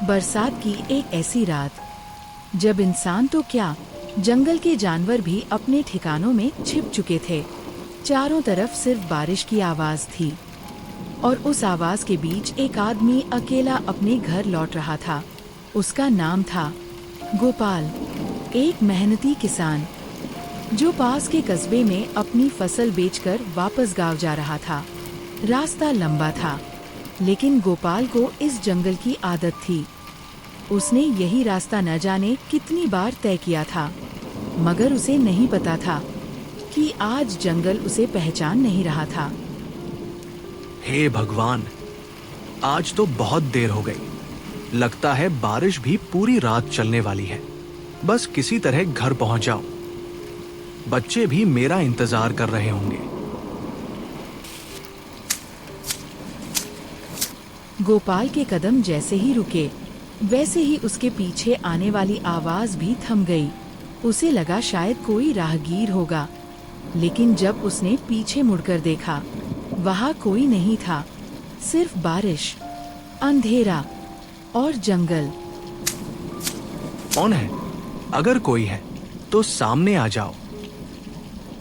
बरसात की एक ऐसी रात जब इंसान तो क्या, जंगल के जानवर भी अपने ठिकानों में छिप चुके थे। चारों तरफ सिर्फ बारिश की आवाज थी और उस आवाज के बीच एक आदमी अकेला अपने घर लौट रहा था। उसका नाम था गोपाल, एक मेहनती किसान जो पास के कस्बे में अपनी फसल बेचकर वापस गांव जा रहा था। रास्ता लंबा था, लेकिन गोपाल को इस जंगल की आदत थी। उसने यही रास्ता न जाने कितनी बार तय किया था, मगर उसे नहीं पता था कि आज जंगल उसे पहचान नहीं रहा था। हे भगवान, आज तो बहुत देर हो गई। लगता है बारिश भी पूरी रात चलने वाली है। बस किसी तरह घर पहुंच जाऊं। बच्चे भी मेरा इंतजार कर रहे होंगे। गोपाल के कदम जैसे ही रुके, वैसे ही उसके पीछे आने वाली आवाज भी थम गई। उसे लगा शायद कोई राहगीर होगा, लेकिन जब उसने पीछे मुड़कर देखा, वहाँ कोई नहीं था। सिर्फ बारिश, अंधेरा और जंगल। कौन है? अगर कोई है तो सामने आ जाओ।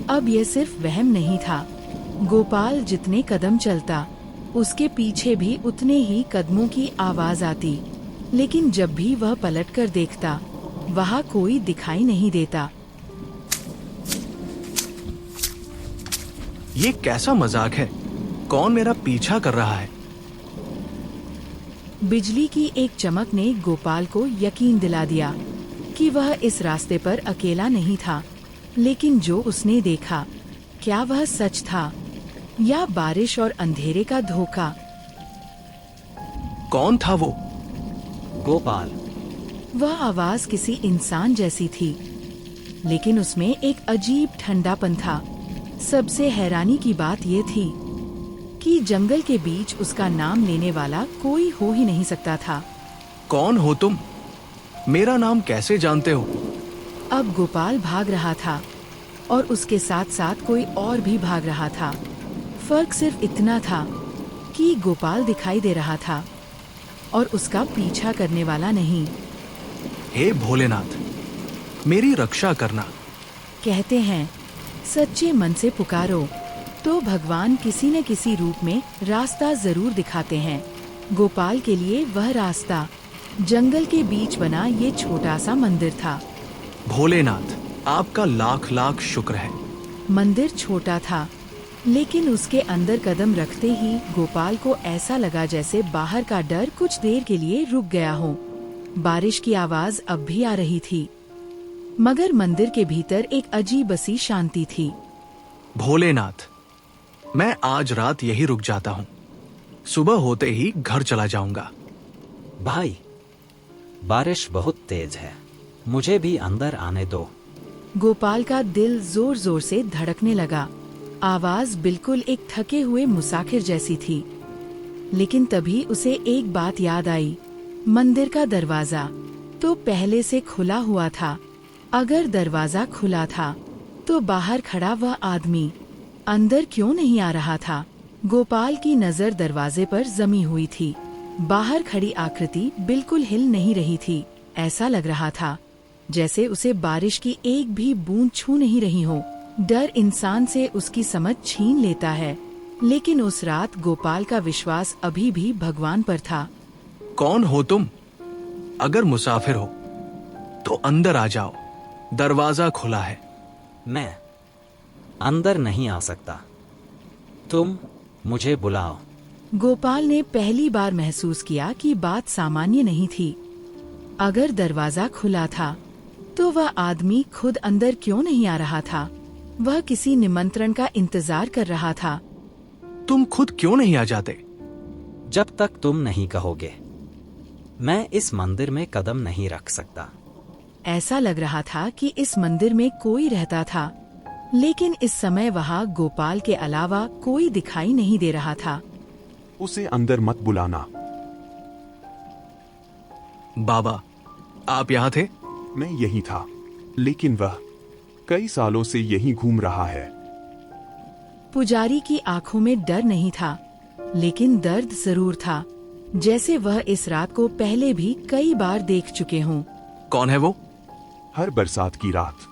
अब यह सिर्फ वहम नहीं था। गोपाल जितने कदम चलता, उसके पीछे भी उतने ही कदमों की आवाज आती, लेकिन जब भी वह पलटकर देखता, वहाँ कोई दिखाई नहीं देता। ये कैसा मजाक है? कौन मेरा पीछा कर रहा है? बिजली की एक चमक ने गोपाल को यकीन दिला दिया कि वह इस रास्ते पर अकेला नहीं था। लेकिन जो उसने देखा, क्या वह सच था या बारिश और अंधेरे का धोखा? कौन था वो? गोपाल। वह आवाज किसी इंसान जैसी थी, लेकिन उसमें एक अजीब ठंडापन था। सबसे हैरानी की बात यह थी कि जंगल के बीच उसका नाम लेने वाला कोई हो ही नहीं सकता था। कौन हो तुम? मेरा नाम कैसे जानते हो? अब गोपाल भाग रहा था और उसके साथ साथ कोई और भी भाग रहा था। फर्क सिर्फ इतना था कि गोपाल दिखाई दे रहा था और उसका पीछा करने वाला नहीं। हे भोलेनाथ, मेरी रक्षा करना। कहते हैं, सच्चे मन से पुकारो तो भगवान किसी न किसी रूप में रास्ता जरूर दिखाते हैं। गोपाल के लिए वह रास्ता जंगल के बीच बना ये छोटा सा मंदिर था। भोलेनाथ, आपका लाख लाख शुक्र है। मंदिर छोटा था, लेकिन उसके अंदर कदम रखते ही गोपाल को ऐसा लगा जैसे बाहर का डर कुछ देर के लिए रुक गया हो। बारिश की आवाज अब भी आ रही थी, मगर मंदिर के भीतर एक अजीब सी शांति थी। भोलेनाथ, मैं आज रात यही रुक जाता हूँ। सुबह होते ही घर चला जाऊंगा। भाई, बारिश बहुत तेज है, मुझे भी अंदर आने दो। गोपाल का दिल जोर जोर से धड़कने लगा। आवाज बिल्कुल एक थके हुए मुसाफिर जैसी थी। लेकिन तभी उसे एक बात याद आई। मंदिर का दरवाजा तो पहले से खुला हुआ था। अगर दरवाजा खुला था, तो बाहर खड़ा वह आदमी अंदर क्यों नहीं आ रहा था? गोपाल की नजर दरवाजे पर जमी हुई थी। बाहर खड़ी आकृति बिल्कुल हिल नहीं रही थी। ऐसा लग रहा था जैसे उसे बारिश की एक भी बूंद छू नहीं रही हो। डर इंसान से उसकी समझ छीन लेता है, लेकिन उस रात गोपाल का विश्वास अभी भी भगवान पर था। कौन हो तुम? अगर मुसाफिर हो तो अंदर आ जाओ, दरवाजा खुला है। मैं अंदर नहीं आ सकता, तुम मुझे बुलाओ। गोपाल ने पहली बार महसूस किया कि बात सामान्य नहीं थी। अगर दरवाजा खुला था, तो वह आदमी खुद अंदर क्यों नहीं आ रहा था? वह किसी निमंत्रण का इंतजार कर रहा था। तुम खुद क्यों नहीं आ जाते? जब तक तुम नहीं कहोगे, मैं इस मंदिर में कदम नहीं रख सकता। ऐसा लग रहा था कि इस मंदिर में कोई रहता था, लेकिन इस समय वहाँ गोपाल के अलावा कोई दिखाई नहीं दे रहा था। उसे अंदर मत बुलाना। बाबा, आप यहाँ थे? मैं यही था, लेकिन वह कई सालों से यहीं घूम रहा है। पुजारी की आंखों में डर नहीं था, लेकिन दर्द जरूर था। जैसे वह इस रात को पहले भी कई बार देख चुके हों। कौन है वो? हर बरसात की रात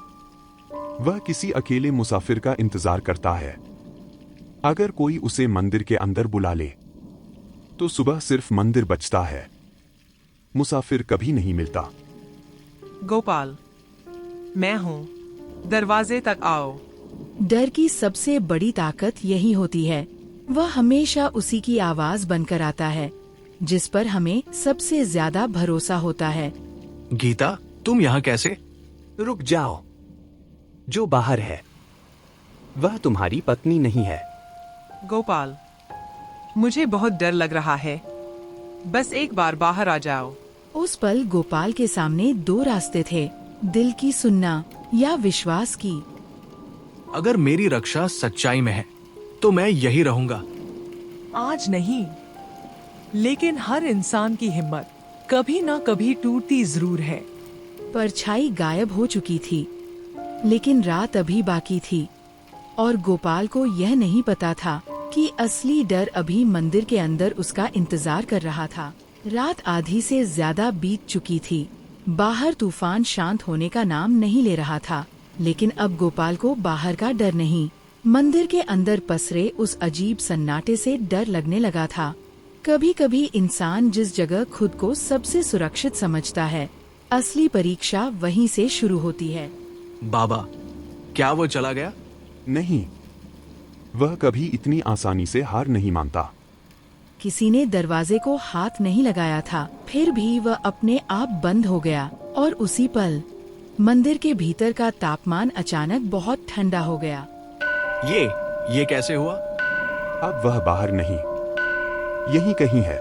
वह किसी अकेले मुसाफिर का इंतजार करता है। अगर कोई उसे मंदिर के अंदर बुला ले तो सुबह सिर्फ मंदिर बचता है, मुसाफिर कभी नहीं मिलता। गोपाल, मैं हूँ, दरवाजे तक आओ। डर की सबसे बड़ी ताकत यही होती है, वह हमेशा उसी की आवाज बनकर आता है जिस पर हमें सबसे ज्यादा भरोसा होता है। गीता, तुम यहाँ कैसे? रुक जाओ। जो बाहर है वह तुम्हारी पत्नी नहीं है। गोपाल, मुझे बहुत डर लग रहा है, बस एक बार बाहर आ जाओ। उस पल गोपाल के सामने दो रास्ते थे, दिल की सुनना या विश्वास की। अगर मेरी रक्षा सच्चाई में है तो मैं यही रहूंगा। आज नहीं, लेकिन हर इंसान की हिम्मत कभी ना कभी टूटती जरूर है। परछाई गायब हो चुकी थी, लेकिन रात अभी बाकी थी और गोपाल को यह नहीं पता था कि असली डर अभी मंदिर के अंदर उसका इंतजार कर रहा था। रात आधी से ज्यादा बीत चुकी थी। बाहर तूफान शांत होने का नाम नहीं ले रहा था, लेकिन अब गोपाल को बाहर का डर नहीं, मंदिर के अंदर पसरे उस अजीब सन्नाटे से डर लगने लगा था। कभी कभी इंसान जिस जगह खुद को सबसे सुरक्षित समझता है, असली परीक्षा वहीं से शुरू होती है। बाबा, क्या वो चला गया? नहीं, वह कभी इतनी आसानी से हार नहीं मानता। किसी ने दरवाजे को हाथ नहीं लगाया था, फिर भी वह अपने आप बंद हो गया और उसी पल मंदिर के भीतर का तापमान अचानक बहुत ठंडा हो गया। ये कैसे हुआ? अब वह बाहर नहीं, यहीं कहीं है।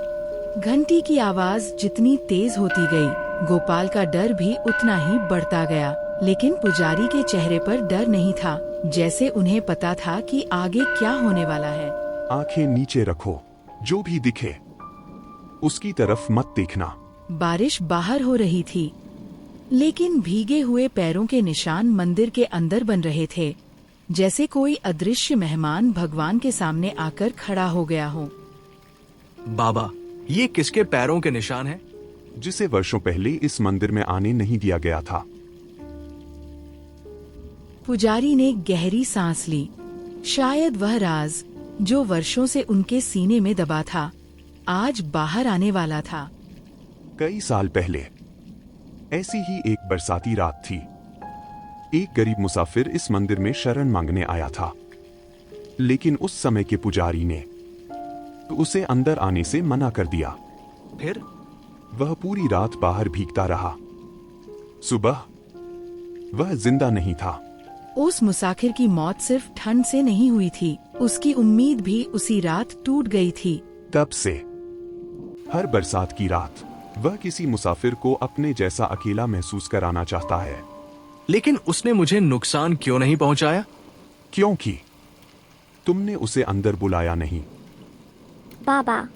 घंटी की आवाज जितनी तेज होती गई, गोपाल का डर भी उतना ही बढ़ता गया। लेकिन पुजारी के चेहरे पर डर नहीं था, जैसे उन्हें पता था कि आगे क्या होने वाला है। आंखें नीचे रखो, जो भी दिखे उसकी तरफ मत देखना। बारिश बाहर हो रही थी, लेकिन भीगे हुए पैरों के निशान मंदिर के अंदर बन रहे थे, जैसे कोई अदृश्य मेहमान भगवान के सामने आकर खड़ा हो गया हो। बाबा, ये किसके पैरों के निशान हैं? जिसे वर्षों पहले इस मंदिर में आने नहीं दिया गया था। पुजारी ने गहरी सांस ली। शायद वह राज जो वर्षों से उनके सीने में दबा था, आज बाहर आने वाला था। कई साल पहले ऐसी ही एक बरसाती रात थी। एक गरीब मुसाफिर इस मंदिर में शरण मांगने आया था, लेकिन उस समय के पुजारी ने उसे अंदर आने से मना कर दिया। फिर वह पूरी रात बाहर भीगता रहा। सुबह वह जिंदा नहीं था। उस मुसाफिर की मौत सिर्फ ठंड से नहीं हुई थी, उसकी उम्मीद भी उसी रात टूट गई थी। तब से हर बरसात की रात वह किसी मुसाफिर को अपने जैसा अकेला महसूस कराना चाहता है। लेकिन उसने मुझे नुकसान क्यों नहीं पहुंचाया? क्योंकि तुमने उसे अंदर बुलाया नहीं। बाबा,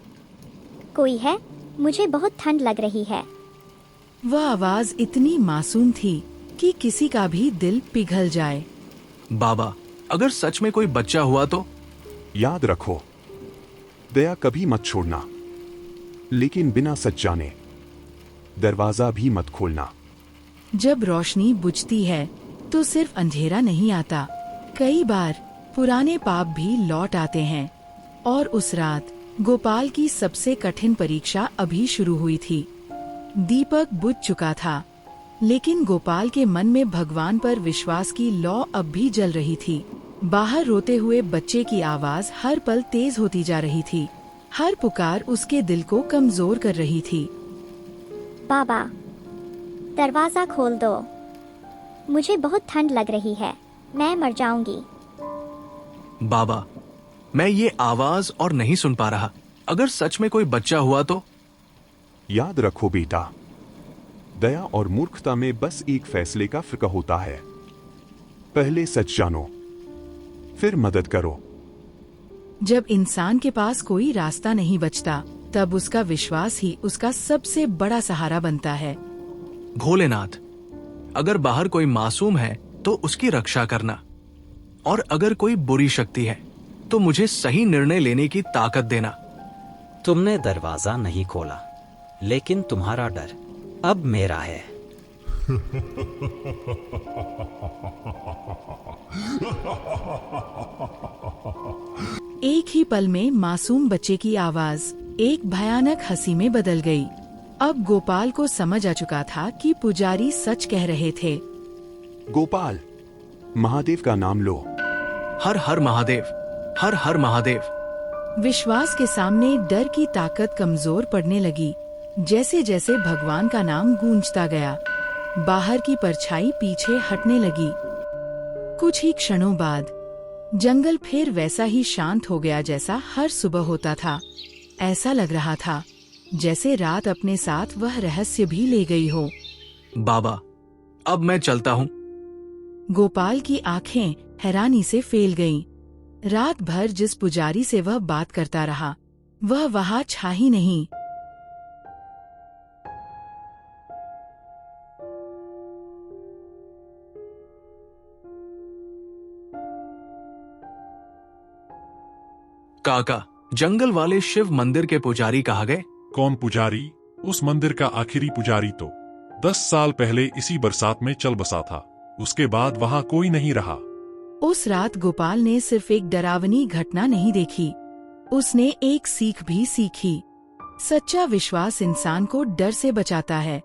कोई है? मुझे बहुत ठंड लग रही है। वह आवाज इतनी मासूम थी कि किसी का भी दिल पिघल जाए। बाबा, अगर सच में कोई बच्चा हुआ तो? याद रखो, दया कभी मत छोड़ना, लेकिन बिना सच जाने दरवाजा भी मत खोलना। जब रोशनी बुझती है तो सिर्फ अंधेरा नहीं आता, कई बार पुराने पाप भी लौट आते हैं। और उस रात गोपाल की सबसे कठिन परीक्षा अभी शुरू हुई थी। दीपक बुझ चुका था, लेकिन गोपाल के मन में भगवान पर विश्वास की लौ अब भी जल रही थी। बाहर रोते हुए बच्चे की आवाज हर पल तेज होती जा रही थी। हर पुकार उसके दिल को कमजोर कर रही थी। बाबा, दरवाजा खोल दो, मुझे बहुत ठंड लग रही है, मैं मर जाऊंगी। बाबा, मैं ये आवाज और नहीं सुन पा रहा। अगर सच में कोई बच्चा हुआ तो? याद रखो बेटा, दया और मूर्खता में बस एक फैसले का फर्क होता है। पहले सच जानो, फिर मदद करो। जब इंसान के पास कोई रास्ता नहीं बचता, तब उसका विश्वास ही उसका सबसे बड़ा सहारा बनता है। भोलेनाथ, अगर बाहर कोई मासूम है तो उसकी रक्षा करना, और अगर कोई बुरी शक्ति है तो मुझे सही निर्णय लेने की ताकत देना। तुमने दरवाजा नहीं खोला, लेकिन तुम्हारा डर अब मेरा है। एक ही पल में मासूम बच्चे की आवाज एक भयानक हंसी में बदल गई। अब गोपाल को समझ आ चुका था कि पुजारी सच कह रहे थे। गोपाल, महादेव का नाम लो। हर हर महादेव, हर हर महादेव। विश्वास के सामने डर की ताकत कमजोर पड़ने लगी। जैसे जैसे भगवान का नाम गूंजता गया, बाहर की परछाई पीछे हटने लगी। कुछ ही क्षणों बाद जंगल फिर वैसा ही शांत हो गया जैसा हर सुबह होता था। ऐसा लग रहा था जैसे रात अपने साथ वह रहस्य भी ले गई हो। बाबा, अब मैं चलता हूँ। गोपाल की आंखें हैरानी से फैल गईं। रात भर जिस पुजारी से वह बात करता रहा, वह वहां छा ही नहीं। काका, जंगल वाले शिव मंदिर के पुजारी कहाँ गए? कौन पुजारी? उस मंदिर का आखिरी पुजारी तो 10 साल पहले इसी बरसात में चल बसा था। उसके बाद वहाँ कोई नहीं रहा। उस रात गोपाल ने सिर्फ एक डरावनी घटना नहीं देखी, उसने एक सीख भी सीखी। सच्चा विश्वास इंसान को डर से बचाता है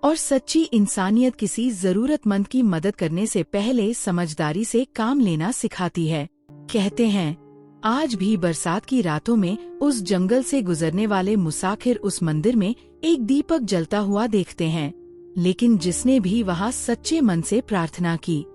और सच्ची इंसानियत किसी जरूरतमंद की मदद करने से पहले समझदारी से काम लेना सिखाती है। कहते हैं, आज भी बरसात की रातों में उस जंगल से गुजरने वाले मुसाफिर उस मंदिर में एक दीपक जलता हुआ देखते हैं, लेकिन जिसने भी वहां सच्चे मन से प्रार्थना की,